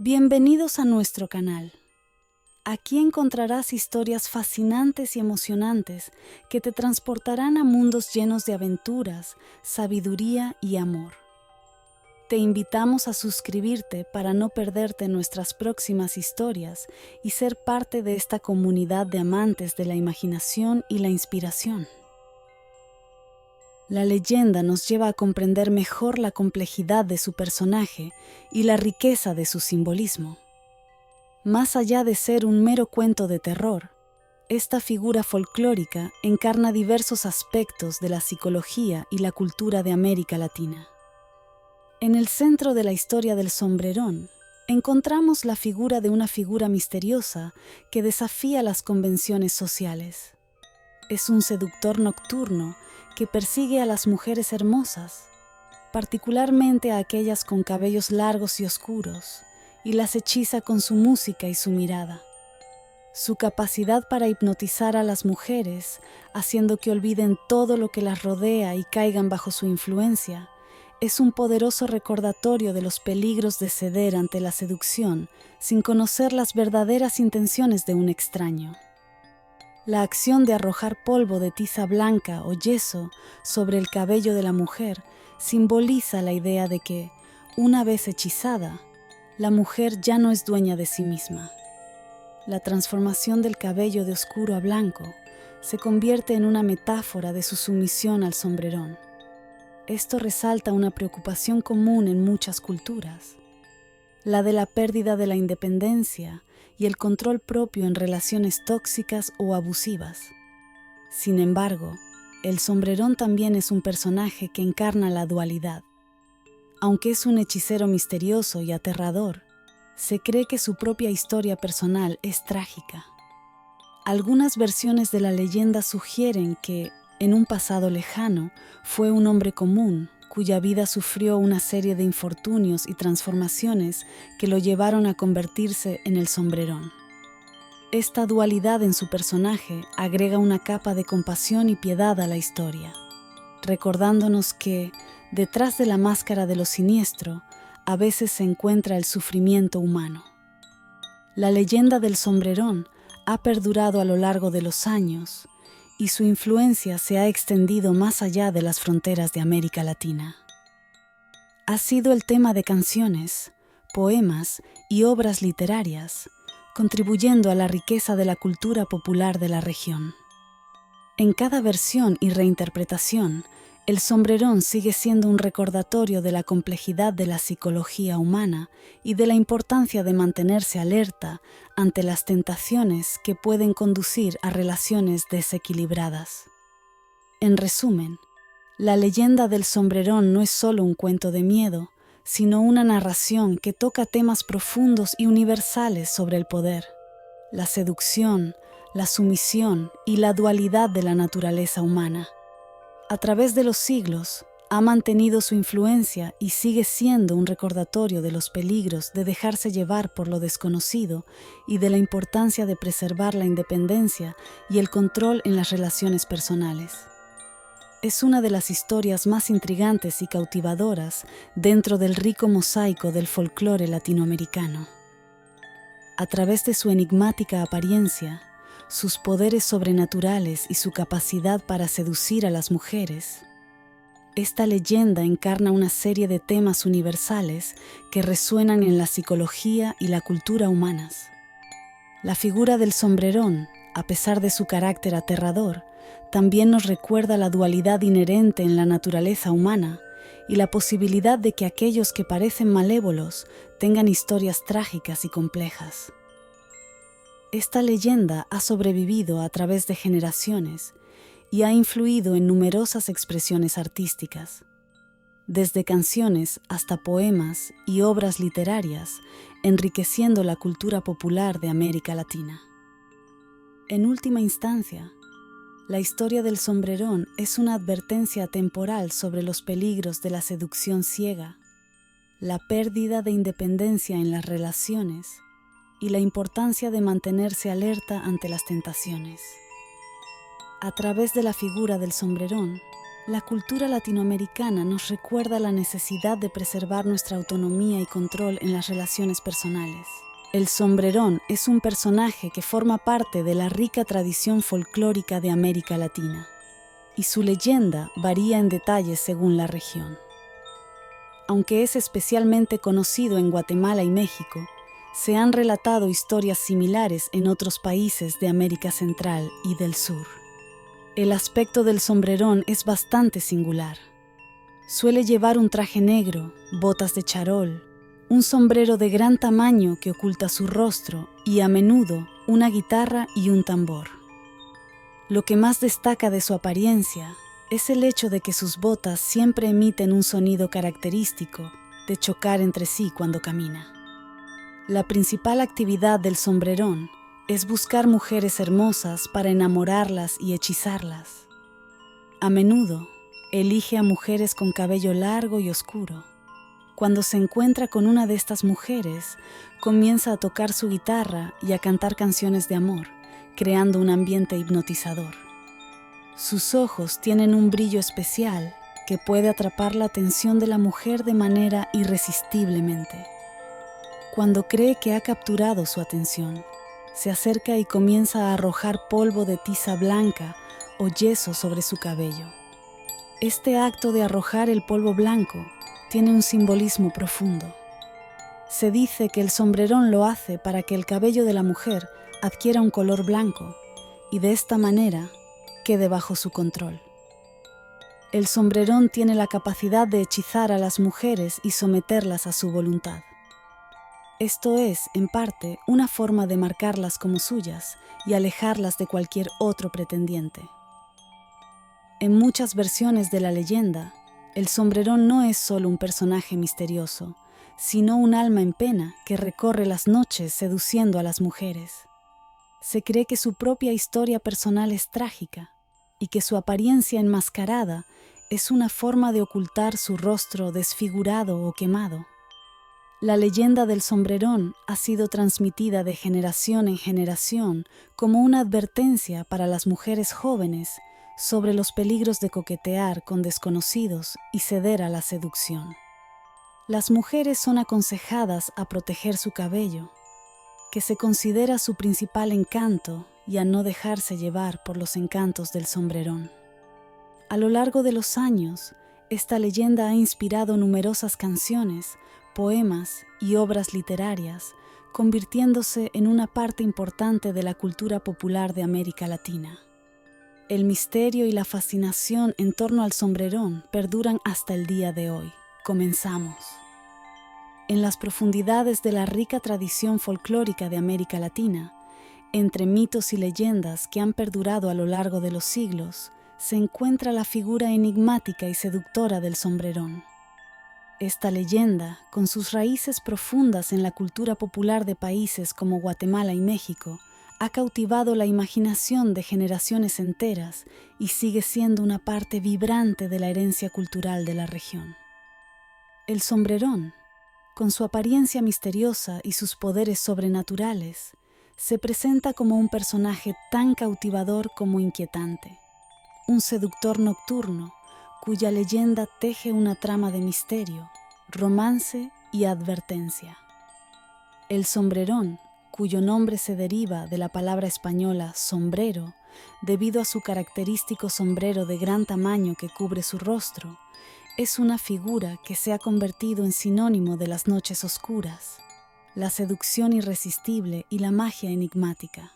Bienvenidos a nuestro canal. Aquí encontrarás historias fascinantes y emocionantes que te transportarán a mundos llenos de aventuras, sabiduría y amor. Te invitamos a suscribirte para no perderte nuestras próximas historias y ser parte de esta comunidad de amantes de la imaginación y la inspiración. La leyenda nos lleva a comprender mejor la complejidad de su personaje y la riqueza de su simbolismo. Más allá de ser un mero cuento de terror, esta figura folclórica encarna diversos aspectos de la psicología y la cultura de América Latina. En el centro de la historia del sombrerón, encontramos la figura de una figura misteriosa que desafía las convenciones sociales. Es un seductor nocturno que persigue a las mujeres hermosas, particularmente a aquellas con cabellos largos y oscuros, y las hechiza con su música y su mirada. Su capacidad para hipnotizar a las mujeres, haciendo que olviden todo lo que las rodea y caigan bajo su influencia, es un poderoso recordatorio de los peligros de ceder ante la seducción sin conocer las verdaderas intenciones de un extraño. La acción de arrojar polvo de tiza blanca o yeso sobre el cabello de la mujer simboliza la idea de que, una vez hechizada, la mujer ya no es dueña de sí misma. La transformación del cabello de oscuro a blanco se convierte en una metáfora de su sumisión al sombrerón. Esto resalta una preocupación común en muchas culturas, la de la pérdida de la independencia y el control propio en relaciones tóxicas o abusivas. Sin embargo, el sombrerón también es un personaje que encarna la dualidad. Aunque es un hechicero misterioso y aterrador, se cree que su propia historia personal es trágica. Algunas versiones de la leyenda sugieren que, en un pasado lejano, fue un hombre común, cuya vida sufrió una serie de infortunios y transformaciones que lo llevaron a convertirse en el sombrerón. Esta dualidad en su personaje agrega una capa de compasión y piedad a la historia, recordándonos que, detrás de la máscara de lo siniestro, a veces se encuentra el sufrimiento humano. La leyenda del sombrerón ha perdurado a lo largo de los años, y su influencia se ha extendido más allá de las fronteras de América Latina. Ha sido el tema de canciones, poemas y obras literarias, contribuyendo a la riqueza de la cultura popular de la región. En cada versión y reinterpretación, el sombrerón sigue siendo un recordatorio de la complejidad de la psicología humana y de la importancia de mantenerse alerta ante las tentaciones que pueden conducir a relaciones desequilibradas. En resumen, la leyenda del sombrerón no es solo un cuento de miedo, sino una narración que toca temas profundos y universales sobre el poder, la seducción, la sumisión y la dualidad de la naturaleza humana. A través de los siglos, ha mantenido su influencia y sigue siendo un recordatorio de los peligros de dejarse llevar por lo desconocido y de la importancia de preservar la independencia y el control en las relaciones personales. Es una de las historias más intrigantes y cautivadoras dentro del rico mosaico del folclore latinoamericano. A través de su enigmática apariencia, sus poderes sobrenaturales y su capacidad para seducir a las mujeres, esta leyenda encarna una serie de temas universales que resuenan en la psicología y la cultura humanas. La figura del sombrerón, a pesar de su carácter aterrador, también nos recuerda la dualidad inherente en la naturaleza humana y la posibilidad de que aquellos que parecen malévolos tengan historias trágicas y complejas. Esta leyenda ha sobrevivido a través de generaciones y ha influido en numerosas expresiones artísticas, desde canciones hasta poemas y obras literarias, enriqueciendo la cultura popular de América Latina. En última instancia, la historia del sombrerón es una advertencia temporal sobre los peligros de la seducción ciega, la pérdida de independencia en las relaciones y la importancia de mantenerse alerta ante las tentaciones. A través de la figura del sombrerón, La cultura latinoamericana nos recuerda la necesidad de preservar nuestra autonomía y control en las relaciones personales. El sombrerón es un personaje que forma parte de la rica tradición folclórica de América Latina, y su leyenda varía en detalles según la región. Aunque es especialmente conocido en Guatemala y México, se han relatado historias similares en otros países de América Central y del Sur. El aspecto del sombrerón es bastante singular. Suele llevar un traje negro, botas de charol, un sombrero de gran tamaño que oculta su rostro y, a menudo, una guitarra y un tambor. Lo que más destaca de su apariencia es el hecho de que sus botas siempre emiten un sonido característico de chocar entre sí cuando camina. La principal actividad del sombrerón es buscar mujeres hermosas para enamorarlas y hechizarlas. A menudo, elige a mujeres con cabello largo y oscuro. Cuando se encuentra con una de estas mujeres, comienza a tocar su guitarra y a cantar canciones de amor, creando un ambiente hipnotizador. Sus ojos tienen un brillo especial que puede atrapar la atención de la mujer de manera irresistiblemente. Cuando cree que ha capturado su atención, se acerca y comienza a arrojar polvo de tiza blanca o yeso sobre su cabello. Este acto de arrojar el polvo blanco tiene un simbolismo profundo. Se dice que el sombrerón lo hace para que el cabello de la mujer adquiera un color blanco y de esta manera quede bajo su control. El sombrerón tiene la capacidad de hechizar a las mujeres y someterlas a su voluntad. Esto es, en parte, una forma de marcarlas como suyas y alejarlas de cualquier otro pretendiente. En muchas versiones de la leyenda, el sombrerón no es solo un personaje misterioso, sino un alma en pena que recorre las noches seduciendo a las mujeres. Se cree que su propia historia personal es trágica y que su apariencia enmascarada es una forma de ocultar su rostro desfigurado o quemado. La leyenda del sombrerón ha sido transmitida de generación en generación como una advertencia para las mujeres jóvenes sobre los peligros de coquetear con desconocidos y ceder a la seducción. Las mujeres son aconsejadas a proteger su cabello, que se considera su principal encanto, y a no dejarse llevar por los encantos del sombrerón. A lo largo de los años, esta leyenda ha inspirado numerosas canciones, poemas y obras literarias, convirtiéndose en una parte importante de la cultura popular de América Latina. El misterio y la fascinación en torno al sombrerón perduran hasta el día de hoy. Comenzamos. En las profundidades de la rica tradición folclórica de América Latina, entre mitos y leyendas que han perdurado a lo largo de los siglos, se encuentra la figura enigmática y seductora del sombrerón. Esta leyenda, con sus raíces profundas en la cultura popular de países como Guatemala y México, ha cautivado la imaginación de generaciones enteras y sigue siendo una parte vibrante de la herencia cultural de la región. El sombrerón, con su apariencia misteriosa y sus poderes sobrenaturales, se presenta como un personaje tan cautivador como inquietante, un seductor nocturno cuya leyenda teje una trama de misterio, romance y advertencia. El sombrerón, cuyo nombre se deriva de la palabra española sombrero, debido a su característico sombrero de gran tamaño que cubre su rostro, es una figura que se ha convertido en sinónimo de las noches oscuras, la seducción irresistible y la magia enigmática.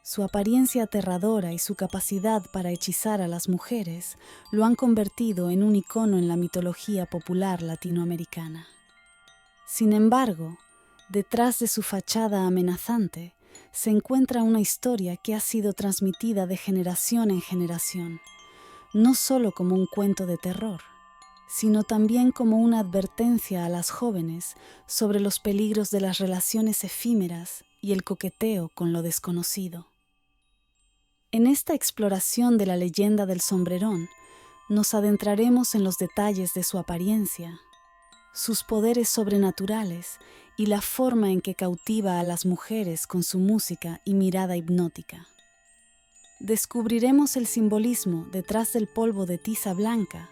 Su apariencia aterradora y su capacidad para hechizar a las mujeres lo han convertido en un icono en la mitología popular latinoamericana. Sin embargo, detrás de su fachada amenazante se encuentra una historia que ha sido transmitida de generación en generación, no solo como un cuento de terror, sino también como una advertencia a las jóvenes sobre los peligros de las relaciones efímeras y el coqueteo con lo desconocido. En esta exploración de la leyenda del sombrerón, nos adentraremos en los detalles de su apariencia, sus poderes sobrenaturales y la forma en que cautiva a las mujeres con su música y mirada hipnótica. descubriremos el simbolismo detrás del polvo de tiza blanca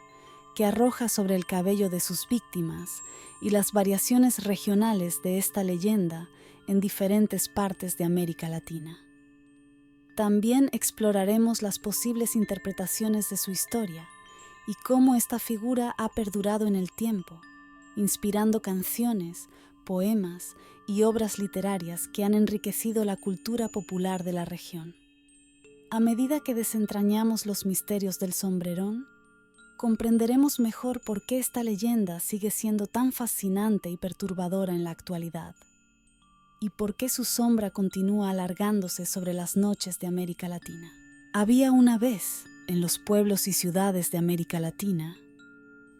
que arroja sobre el cabello de sus víctimas y las variaciones regionales de esta leyenda en diferentes partes de América Latina. También exploraremos las posibles interpretaciones de su historia y cómo esta figura ha perdurado en el tiempo, inspirando canciones, poemas y obras literarias que han enriquecido la cultura popular de la región. A medida que desentrañamos los misterios del sombrerón, comprenderemos mejor por qué esta leyenda sigue siendo tan fascinante y perturbadora en la actualidad, y por qué su sombra continúa alargándose sobre las noches de América Latina. Había una vez, en los pueblos y ciudades de América Latina,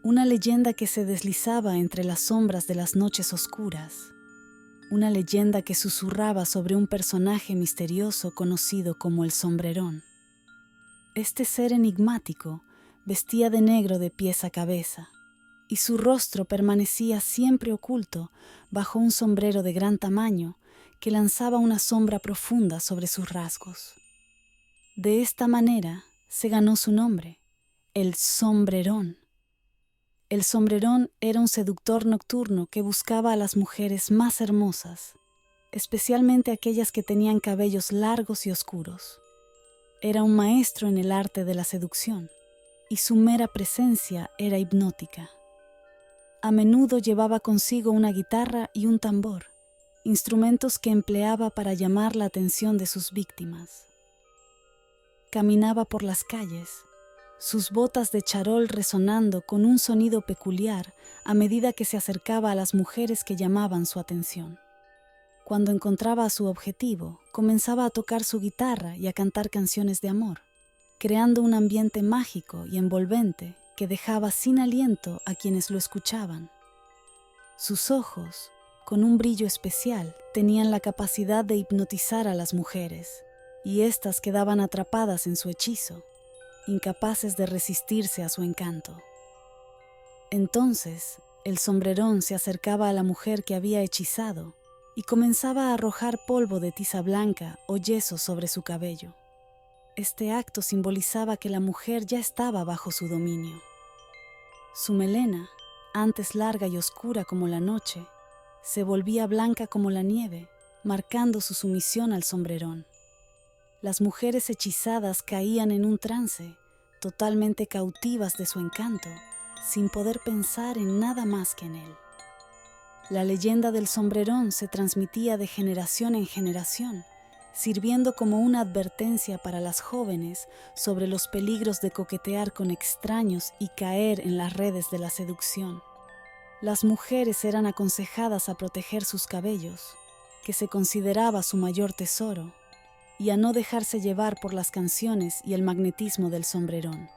una leyenda que se deslizaba entre las sombras de las noches oscuras, una leyenda que susurraba sobre un personaje misterioso conocido como el Sombrerón. Este ser enigmático vestía de negro de pies a cabeza, y su rostro permanecía siempre oculto bajo un sombrero de gran tamaño que lanzaba una sombra profunda sobre sus rasgos. De esta manera se ganó su nombre, el Sombrerón. El Sombrerón era un seductor nocturno que buscaba a las mujeres más hermosas, especialmente aquellas que tenían cabellos largos y oscuros. Era un maestro en el arte de la seducción, y su mera presencia era hipnótica. A menudo llevaba consigo una guitarra y un tambor, instrumentos que empleaba para llamar la atención de sus víctimas. Caminaba por las calles, sus botas de charol resonando con un sonido peculiar a medida que se acercaba a las mujeres que llamaban su atención. Cuando encontraba a su objetivo, comenzaba a tocar su guitarra y a cantar canciones de amor, creando un ambiente mágico y envolvente que dejaba sin aliento a quienes lo escuchaban. Sus ojos, con un brillo especial, tenían la capacidad de hipnotizar a las mujeres, y éstas quedaban atrapadas en su hechizo, incapaces de resistirse a su encanto. Entonces, el Sombrerón se acercaba a la mujer que había hechizado y comenzaba a arrojar polvo de tiza blanca o yeso sobre su cabello. Este acto simbolizaba que la mujer ya estaba bajo su dominio. Su melena, antes larga y oscura como la noche, se volvía blanca como la nieve, marcando su sumisión al Sombrerón. Las mujeres hechizadas caían en un trance, totalmente cautivas de su encanto, sin poder pensar en nada más que en él. La leyenda del Sombrerón se transmitía de generación en generación, sirviendo como una advertencia para las jóvenes sobre los peligros de coquetear con extraños y caer en las redes de la seducción. Las mujeres eran aconsejadas a proteger sus cabellos, que se consideraba su mayor tesoro, y a no dejarse llevar por las canciones y el magnetismo del Sombrerón.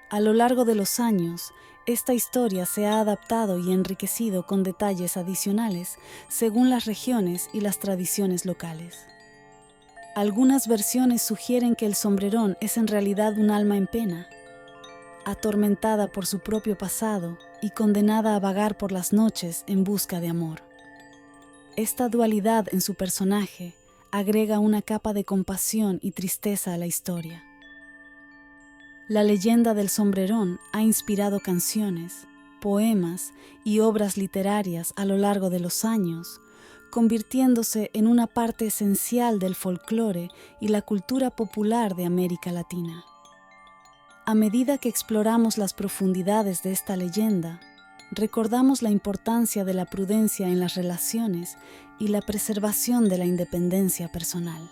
A lo largo de los años, esta historia se ha adaptado y enriquecido con detalles adicionales según las regiones y las tradiciones locales. Algunas versiones sugieren que el Sombrerón es en realidad un alma en pena, atormentada por su propio pasado y condenada a vagar por las noches en busca de amor. Esta dualidad en su personaje agrega una capa de compasión y tristeza a la historia. La leyenda del Sombrerón ha inspirado canciones, poemas y obras literarias a lo largo de los años, convirtiéndose en una parte esencial del folclore y la cultura popular de América Latina. A medida que exploramos las profundidades de esta leyenda, recordamos la importancia de la prudencia en las relaciones y la preservación de la independencia personal.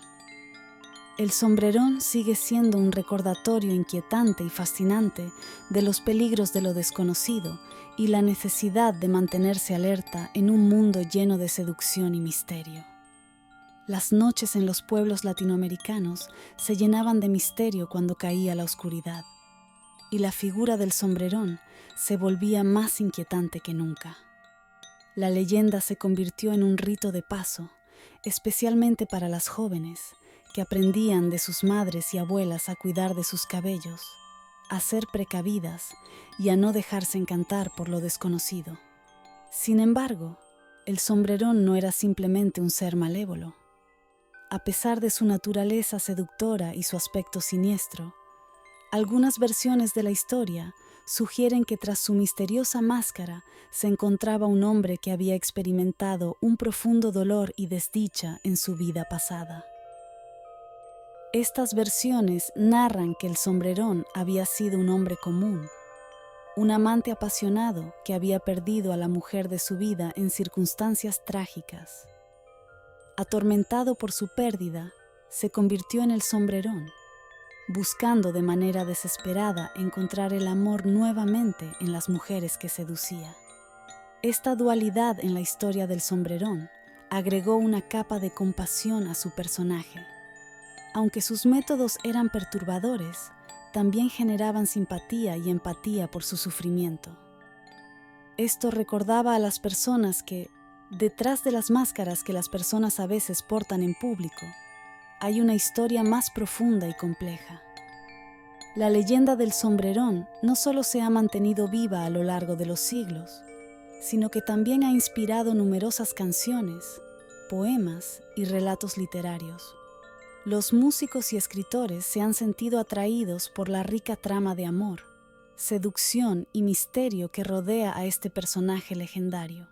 El Sombrerón sigue siendo un recordatorio inquietante y fascinante de los peligros de lo desconocido y la necesidad de mantenerse alerta en un mundo lleno de seducción y misterio. Las noches en los pueblos latinoamericanos se llenaban de misterio cuando caía la oscuridad, y la figura del Sombrerón se volvía más inquietante que nunca. La leyenda se convirtió en un rito de paso, especialmente para las jóvenes, que aprendían de sus madres y abuelas a cuidar de sus cabellos, a ser precavidas y a no dejarse encantar por lo desconocido. Sin embargo, el Sombrerón no era simplemente un ser malévolo. a pesar de su naturaleza seductora y su aspecto siniestro, algunas versiones de la historia sugieren que tras su misteriosa máscara se encontraba un hombre que había experimentado un profundo dolor y desdicha en su vida pasada. Estas versiones narran que el sombrerón había sido un hombre común, un amante apasionado que había perdido a la mujer de su vida en circunstancias trágicas. Atormentado por su pérdida, se convirtió en el sombrerón, buscando de manera desesperada encontrar el amor nuevamente en las mujeres que seducía. Esta dualidad en la historia del sombrerón agregó una capa de compasión a su personaje. Aunque sus métodos eran perturbadores, también generaban simpatía y empatía por su sufrimiento. Esto recordaba a las personas que, detrás de las máscaras que las personas a veces portan en público, hay una historia más profunda y compleja. La leyenda del sombrerón no solo se ha mantenido viva a lo largo de los siglos, sino que también ha inspirado numerosas canciones, poemas y relatos literarios. Los músicos y escritores se han sentido atraídos por la rica trama de amor, seducción y misterio que rodea a este personaje legendario.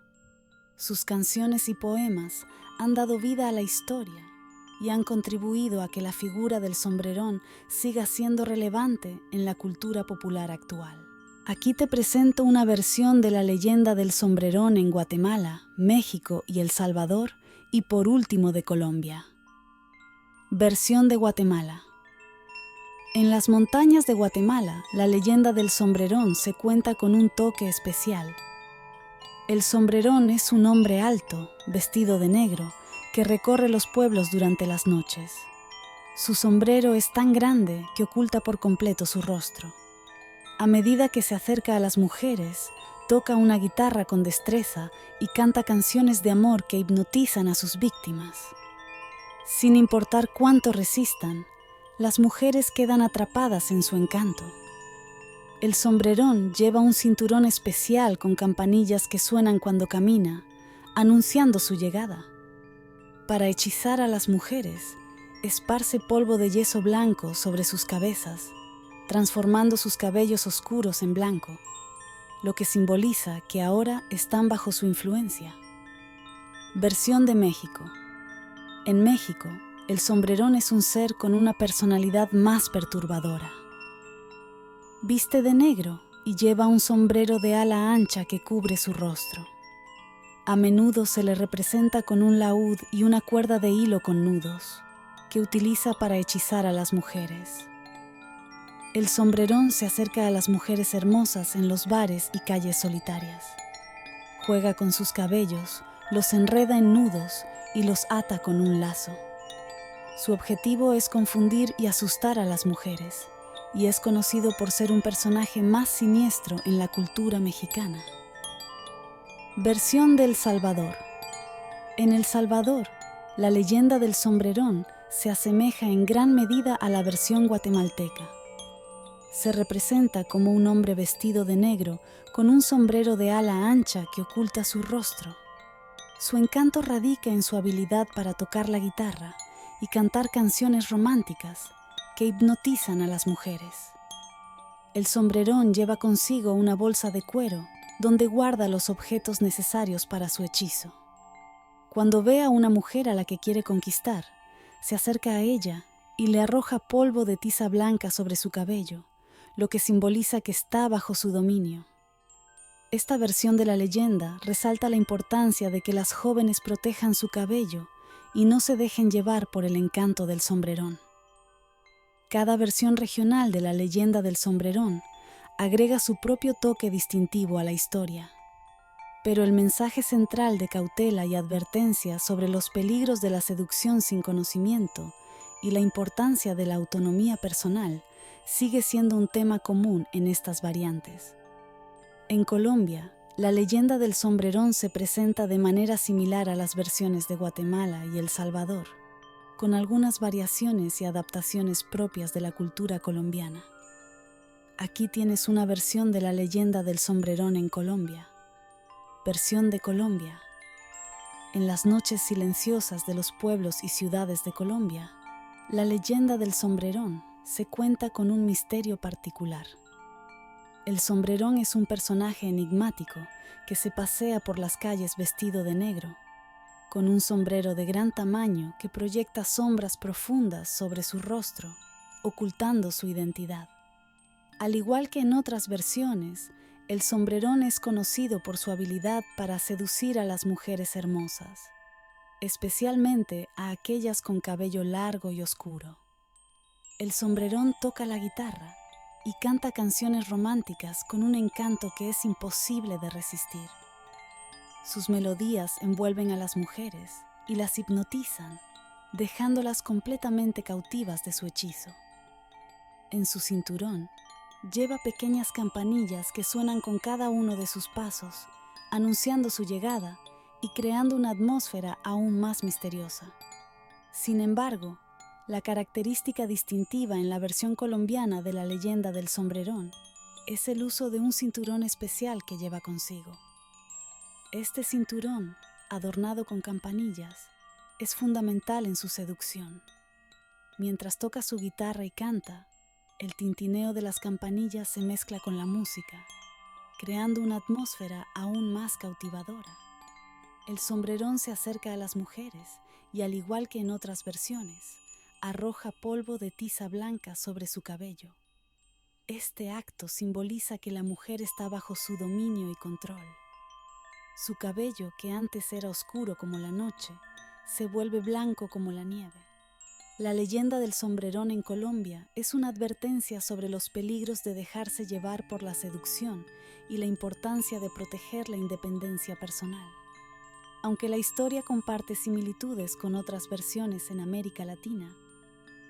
Sus canciones y poemas han dado vida a la historia y han contribuido a que la figura del sombrerón siga siendo relevante en la cultura popular actual. Aquí te presento una versión de la leyenda del sombrerón en Guatemala, México y El Salvador, y por último de Colombia. Versión de Guatemala. En las montañas de Guatemala, la leyenda del sombrerón se cuenta con un toque especial. El sombrerón es un hombre alto, vestido de negro, que recorre los pueblos durante las noches. Su sombrero es tan grande que oculta por completo su rostro. A medida que se acerca a las mujeres, toca una guitarra con destreza y canta canciones de amor que hipnotizan a sus víctimas. Sin importar cuánto resistan, las mujeres quedan atrapadas en su encanto. El sombrerón lleva un cinturón especial con campanillas que suenan cuando camina, anunciando su llegada. Para hechizar a las mujeres, esparce polvo de yeso blanco sobre sus cabezas, transformando sus cabellos oscuros en blanco, lo que simboliza que ahora están bajo su influencia. Versión de México. En México, el sombrerón es un ser con una personalidad más perturbadora. Viste de negro y lleva un sombrero de ala ancha que cubre su rostro. A menudo se le representa con un laúd y una cuerda de hilo con nudos, que utiliza para hechizar a las mujeres. El sombrerón se acerca a las mujeres hermosas en los bares y calles solitarias. Juega con sus cabellos, los enreda en nudos y los ata con un lazo. Su objetivo es confundir y asustar a las mujeres, y es conocido por ser un personaje más siniestro en la cultura mexicana. Versión de El Salvador. En El Salvador, la leyenda del sombrerón se asemeja en gran medida a la versión guatemalteca. Se representa como un hombre vestido de negro con un sombrero de ala ancha que oculta su rostro. Su encanto radica en su habilidad para tocar la guitarra y cantar canciones románticas que hipnotizan a las mujeres. El sombrerón lleva consigo una bolsa de cuero donde guarda los objetos necesarios para su hechizo. Cuando ve a una mujer a la que quiere conquistar, se acerca a ella y le arroja polvo de tiza blanca sobre su cabello, lo que simboliza que está bajo su dominio. Esta versión de la leyenda resalta la importancia de que las jóvenes protejan su cabello y no se dejen llevar por el encanto del sombrerón. Cada versión regional de la leyenda del sombrerón agrega su propio toque distintivo a la historia, pero el mensaje central de cautela y advertencia sobre los peligros de la seducción sin conocimiento y la importancia de la autonomía personal sigue siendo un tema común en estas variantes. En Colombia, la leyenda del sombrerón se presenta de manera similar a las versiones de Guatemala y El Salvador, con algunas variaciones y adaptaciones propias de la cultura colombiana. Aquí tienes una versión de la leyenda del sombrerón en Colombia. Versión de Colombia. En las noches silenciosas de los pueblos y ciudades de Colombia, la leyenda del sombrerón se cuenta con un misterio particular. El sombrerón es un personaje enigmático que se pasea por las calles vestido de negro, con un sombrero de gran tamaño que proyecta sombras profundas sobre su rostro, ocultando su identidad. Al igual que en otras versiones, el sombrerón es conocido por su habilidad para seducir a las mujeres hermosas, especialmente a aquellas con cabello largo y oscuro. El sombrerón toca la guitarra y canta canciones románticas con un encanto que es imposible de resistir. Sus melodías envuelven a las mujeres y las hipnotizan, dejándolas completamente cautivas de su hechizo. En su cinturón, lleva pequeñas campanillas que suenan con cada uno de sus pasos, anunciando su llegada y creando una atmósfera aún más misteriosa. Sin embargo, la característica distintiva en la versión colombiana de la leyenda del sombrerón es el uso de un cinturón especial que lleva consigo. Este cinturón, adornado con campanillas, es fundamental en su seducción. Mientras toca su guitarra y canta, el tintineo de las campanillas se mezcla con la música, creando una atmósfera aún más cautivadora. El sombrerón se acerca a las mujeres y, al igual que en otras versiones, arroja polvo de tiza blanca sobre su cabello. Este acto simboliza que la mujer está bajo su dominio y control. Su cabello, que antes era oscuro como la noche, se vuelve blanco como la nieve. La leyenda del sombrerón en Colombia es una advertencia sobre los peligros de dejarse llevar por la seducción y la importancia de proteger la independencia personal. Aunque la historia comparte similitudes con otras versiones en América Latina,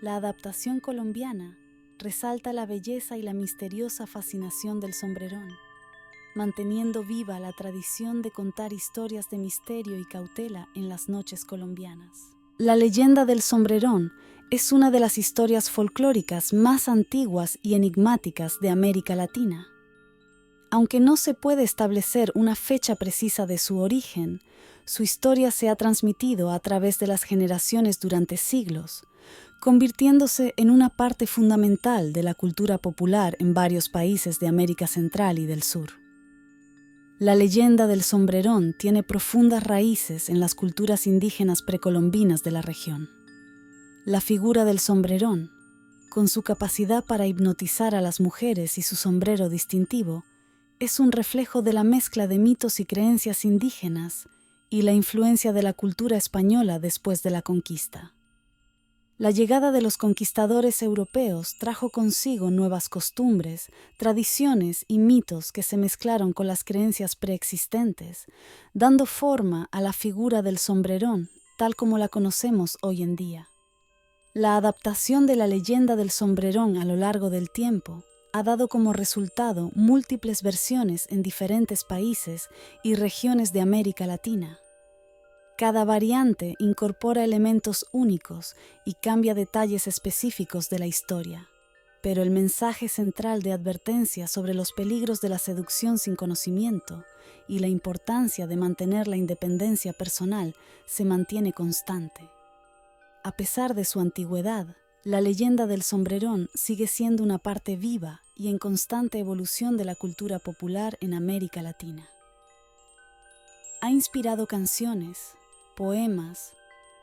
la adaptación colombiana resalta la belleza y la misteriosa fascinación del sombrerón, manteniendo viva la tradición de contar historias de misterio y cautela en las noches colombianas. La leyenda del sombrerón es una de las historias folclóricas más antiguas y enigmáticas de América Latina. Aunque no se puede establecer una fecha precisa de su origen, su historia se ha transmitido a través de las generaciones durante siglos, convirtiéndose en una parte fundamental de la cultura popular en varios países de América Central y del Sur. La leyenda del sombrerón tiene profundas raíces en las culturas indígenas precolombinas de la región. La figura del sombrerón, con su capacidad para hipnotizar a las mujeres y su sombrero distintivo, es un reflejo de la mezcla de mitos y creencias indígenas y la influencia de la cultura española después de la conquista. La llegada de los conquistadores europeos trajo consigo nuevas costumbres, tradiciones y mitos que se mezclaron con las creencias preexistentes, dando forma a la figura del sombrerón tal como la conocemos hoy en día. La adaptación de la leyenda del sombrerón a lo largo del tiempo ha dado como resultado múltiples versiones en diferentes países y regiones de América Latina. Cada variante incorpora elementos únicos y cambia detalles específicos de la historia, pero el mensaje central de advertencia sobre los peligros de la seducción sin conocimiento y la importancia de mantener la independencia personal se mantiene constante. A pesar de su antigüedad, la leyenda del sombrerón sigue siendo una parte viva y en constante evolución de la cultura popular en América Latina. Ha inspirado canciones, poemas,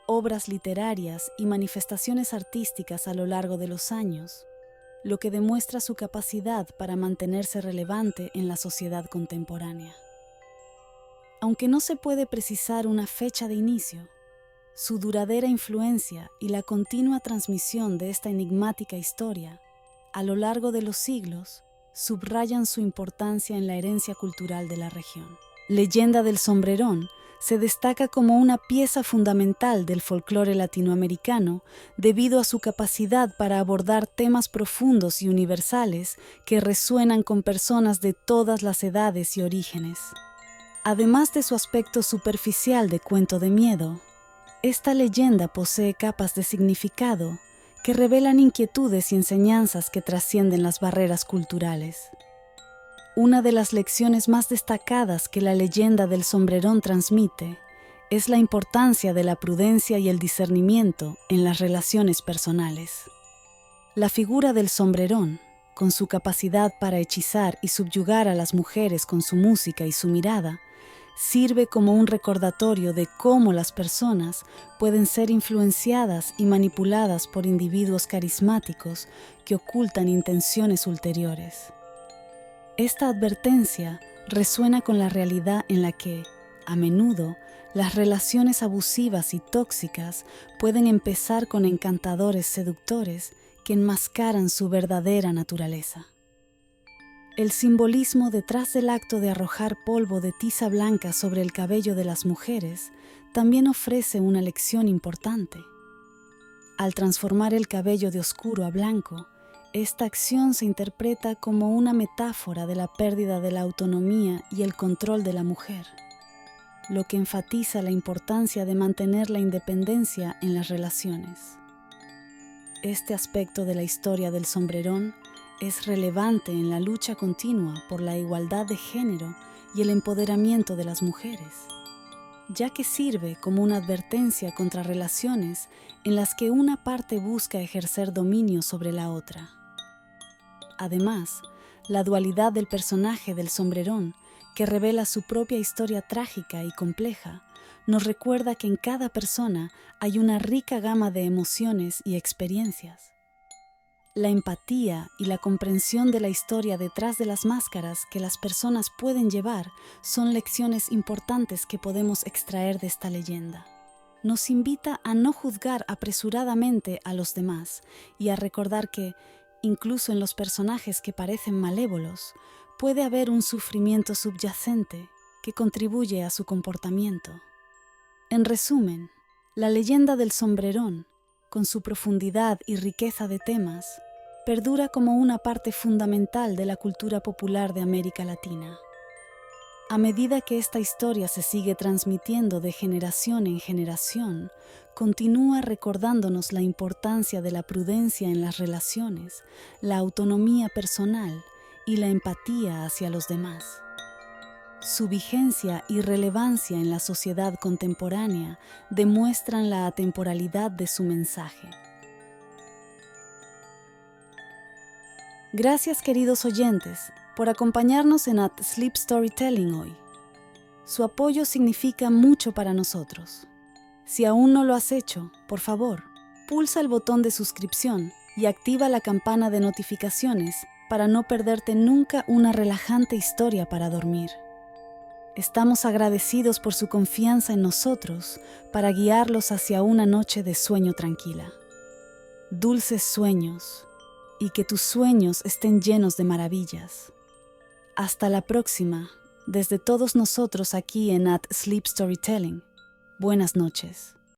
obras literarias y manifestaciones artísticas a lo largo de los años, lo que demuestra su capacidad para mantenerse relevante en la sociedad contemporánea. Aunque no se puede precisar una fecha de inicio, su duradera influencia y la continua transmisión de esta enigmática historia, a lo largo de los siglos, subrayan su importancia en la herencia cultural de la región. Leyenda del sombrerón se destaca como una pieza fundamental del folclore latinoamericano debido a su capacidad para abordar temas profundos y universales que resuenan con personas de todas las edades y orígenes. Además de su aspecto superficial de cuento de miedo, esta leyenda posee capas de significado que revelan inquietudes y enseñanzas que trascienden las barreras culturales. Una de las lecciones más destacadas que la leyenda del sombrerón transmite es la importancia de la prudencia y el discernimiento en las relaciones personales. La figura del sombrerón, con su capacidad para hechizar y subyugar a las mujeres con su música y su mirada, sirve como un recordatorio de cómo las personas pueden ser influenciadas y manipuladas por individuos carismáticos que ocultan intenciones ulteriores. Esta advertencia resuena con la realidad en la que, a menudo, las relaciones abusivas y tóxicas pueden empezar con encantadores seductores que enmascaran su verdadera naturaleza. El simbolismo detrás del acto de arrojar polvo de tiza blanca sobre el cabello de las mujeres también ofrece una lección importante. Al transformar el cabello de oscuro a blanco, esta acción se interpreta como una metáfora de la pérdida de la autonomía y el control de la mujer, lo que enfatiza la importancia de mantener la independencia en las relaciones. Este aspecto de la historia del sombrerón es relevante en la lucha continua por la igualdad de género y el empoderamiento de las mujeres, ya que sirve como una advertencia contra relaciones en las que una parte busca ejercer dominio sobre la otra. Además, la dualidad del personaje del sombrerón, que revela su propia historia trágica y compleja, nos recuerda que en cada persona hay una rica gama de emociones y experiencias. La empatía y la comprensión de la historia detrás de las máscaras que las personas pueden llevar son lecciones importantes que podemos extraer de esta leyenda. Nos invita a no juzgar apresuradamente a los demás y a recordar que, incluso en los personajes que parecen malévolos, puede haber un sufrimiento subyacente que contribuye a su comportamiento. En resumen, la leyenda del sombrerón, con su profundidad y riqueza de temas, perdura como una parte fundamental de la cultura popular de América Latina. A medida que esta historia se sigue transmitiendo de generación en generación, continúa recordándonos la importancia de la prudencia en las relaciones, la autonomía personal y la empatía hacia los demás. Su vigencia y relevancia en la sociedad contemporánea demuestran la atemporalidad de su mensaje. Gracias, queridos oyentes, por acompañarnos en Sleep Storytelling hoy. Su apoyo significa mucho para nosotros. Si aún no lo has hecho, por favor, pulsa el botón de suscripción y activa la campana de notificaciones para no perderte nunca una relajante historia para dormir. Estamos agradecidos por su confianza en nosotros para guiarlos hacia una noche de sueño tranquila. Dulces sueños, y que tus sueños estén llenos de maravillas. Hasta la próxima, desde todos nosotros aquí en Sleep Storytelling. Buenas noches.